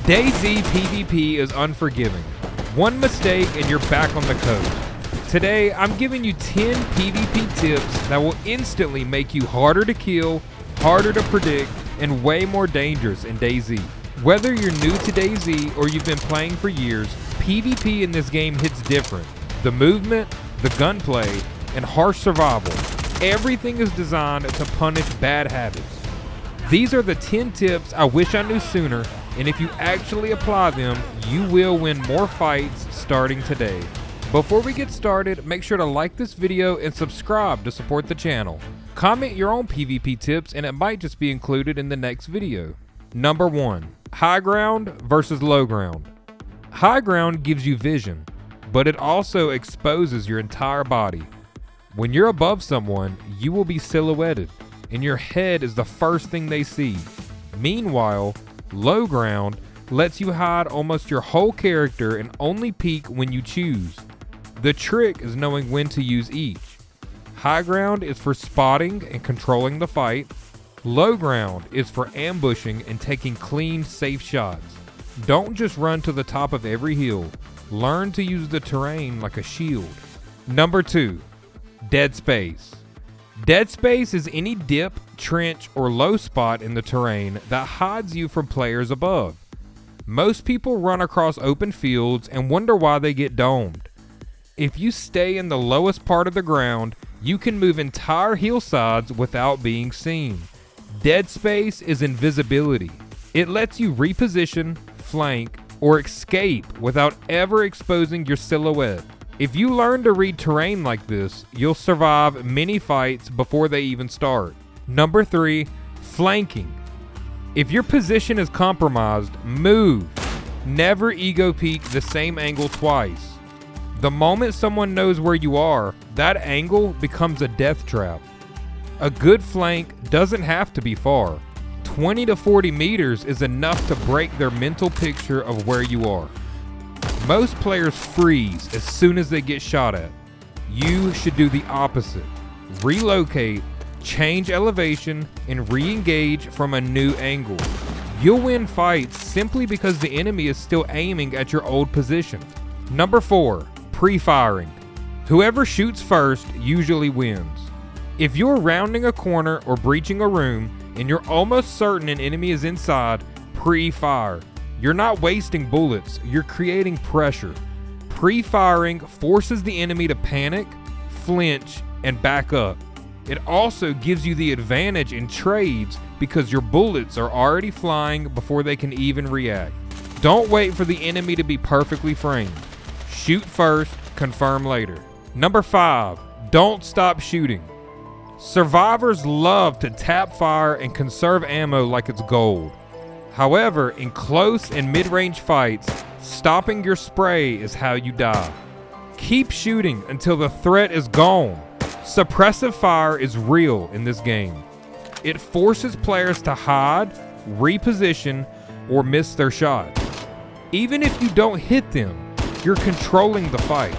DayZ PvP is unforgiving. One mistake and you're back on the coast. Today, I'm giving you 10 PvP tips that will instantly make you harder to kill, harder to predict, and way more dangerous in DayZ. Whether you're new to DayZ or you've been playing for years, PvP in this game hits different. The movement, the gunplay, and harsh survival. Everything is designed to punish bad habits. These are the 10 tips I wish I knew sooner, and if you actually apply them, you will win more fights starting today. Before we get started, make sure to like this video and subscribe to support the channel. Comment your own PvP tips and it might just be included in the next video. Number 1. High ground versus low ground. High ground gives you vision, but it also exposes your entire body. When you're above someone, you will be silhouetted, and your head is the first thing they see. Meanwhile, low ground lets you hide almost your whole character and only peek when you choose. The trick is knowing when to use each. High ground is for spotting and controlling the fight. Low ground is for ambushing and taking clean, safe shots. Don't just run to the top of every hill. Learn to use the terrain like a shield. Number 2. Dead space. Dead space is any dip, trench, or low spot in the terrain that hides you from players above. Most people run across open fields and wonder why they get domed. If you stay in the lowest part of the ground, you can move entire hillsides without being seen. Dead space is invisibility. It lets you reposition, flank, or escape without ever exposing your silhouette. If you learn to read terrain like this, you'll survive many fights before they even start. Number 3, flanking. If your position is compromised, move. Never ego peek the same angle twice. The moment someone knows where you are, that angle becomes a death trap. A good flank doesn't have to be far. 20 to 40 meters is enough to break their mental picture of where you are. Most players freeze as soon as they get shot at. You should do the opposite. Relocate, change elevation, and re-engage from a new angle. You'll win fights simply because the enemy is still aiming at your old position. Number 4, pre-firing. Whoever shoots first usually wins. If you're rounding a corner or breaching a room and you're almost certain an enemy is inside, pre-fire. You're not wasting bullets, you're creating pressure. Pre-firing forces the enemy to panic, flinch, and back up. It also gives you the advantage in trades because your bullets are already flying before they can even react. Don't wait for the enemy to be perfectly framed. Shoot first, confirm later. Number 5, don't stop shooting. Survivors love to tap fire and conserve ammo like it's gold. However, in close and mid-range fights, stopping your spray is how you die. Keep shooting until the threat is gone. Suppressive fire is real in this game. It forces players to hide, reposition, or miss their shot. Even if you don't hit them, you're controlling the fight.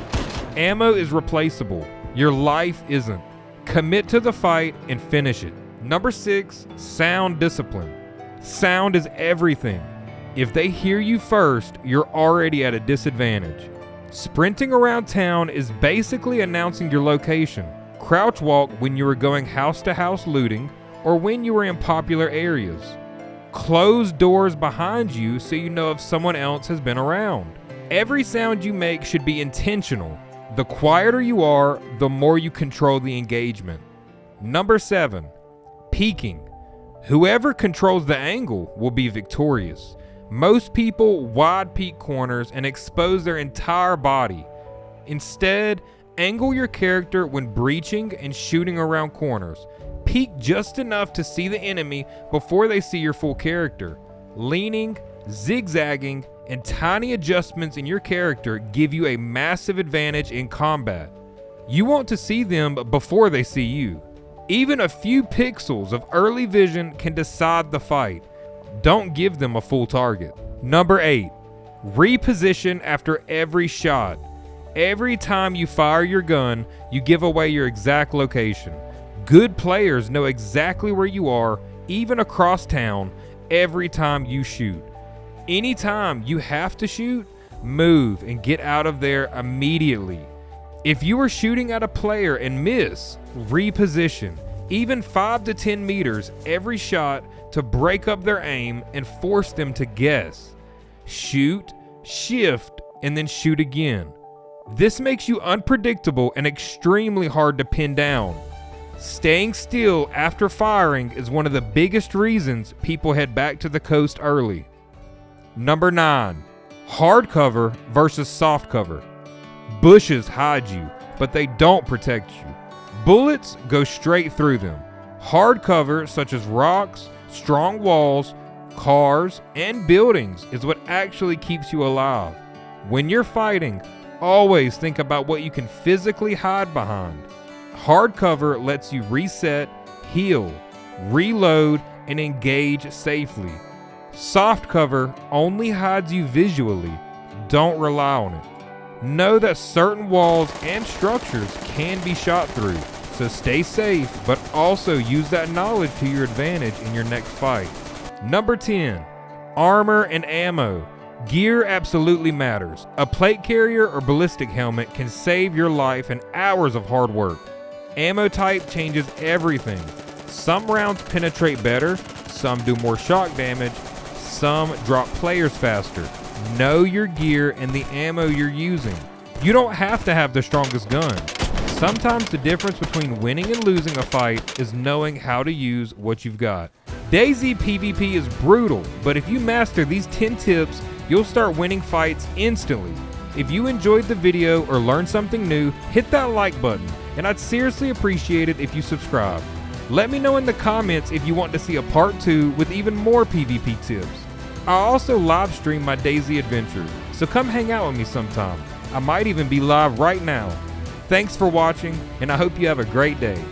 Ammo is replaceable. Your life isn't. Commit to the fight and finish it. Number 6, sound discipline. Sound is everything. If they hear you first, you're already at a disadvantage. Sprinting around town is basically announcing your location. Crouch walk when you are going house to house looting or when you are in popular areas. Close doors behind you so you know if someone else has been around. Every sound you make should be intentional. The quieter you are, the more you control the engagement. Number 7, peeking. Whoever controls the angle will be victorious. Most people wide peek corners and expose their entire body. Instead, angle your character when breaching and shooting around corners. Peek just enough to see the enemy before they see your full character. Leaning, zigzagging, and tiny adjustments in your character give you a massive advantage in combat. You want to see them before they see you. Even a few pixels of early vision can decide the fight. Don't give them a full target. Number 8, reposition after every shot. Every time you fire your gun, you give away your exact location. Good players know exactly where you are, even across town, every time you shoot. Anytime you have to shoot, move and get out of there immediately. If you are shooting at a player and miss, reposition, even 5 to 10 meters every shot to break up their aim and force them to guess. Shoot, shift, and then shoot again. This makes you unpredictable and extremely hard to pin down. Staying still after firing is one of the biggest reasons people head back to the coast early. Number 9, hard cover versus soft cover. Bushes hide you, but they don't protect you. Bullets go straight through them. Hard cover, such as rocks, strong walls, cars, and buildings, is what actually keeps you alive. When you're fighting, always think about what you can physically hide behind. Hard cover lets you reset, heal, reload, and engage safely. Soft cover only hides you visually. Don't rely on it. Know that certain walls and structures can be shot through, so stay safe, but also use that knowledge to your advantage in your next fight. Number 10, armor and ammo. Gear absolutely matters. A plate carrier or ballistic helmet can save your life and hours of hard work. Ammo type changes everything. Some rounds penetrate better, some do more shock damage, some drop players faster. Know your gear and the ammo you're using. You don't have to have the strongest gun. Sometimes the difference between winning and losing a fight is knowing how to use what you've got. DayZ PvP is brutal, but if you master these 10 tips, you'll start winning fights instantly. If you enjoyed the video or learned something new, hit that like button, and I'd seriously appreciate it if you subscribe. Let me know in the comments if you want to see a part 2 with even more PvP tips. I also live stream my DayZ adventures, so come hang out with me sometime. I might even be live right now. Thanks for watching, and I hope you have a great day.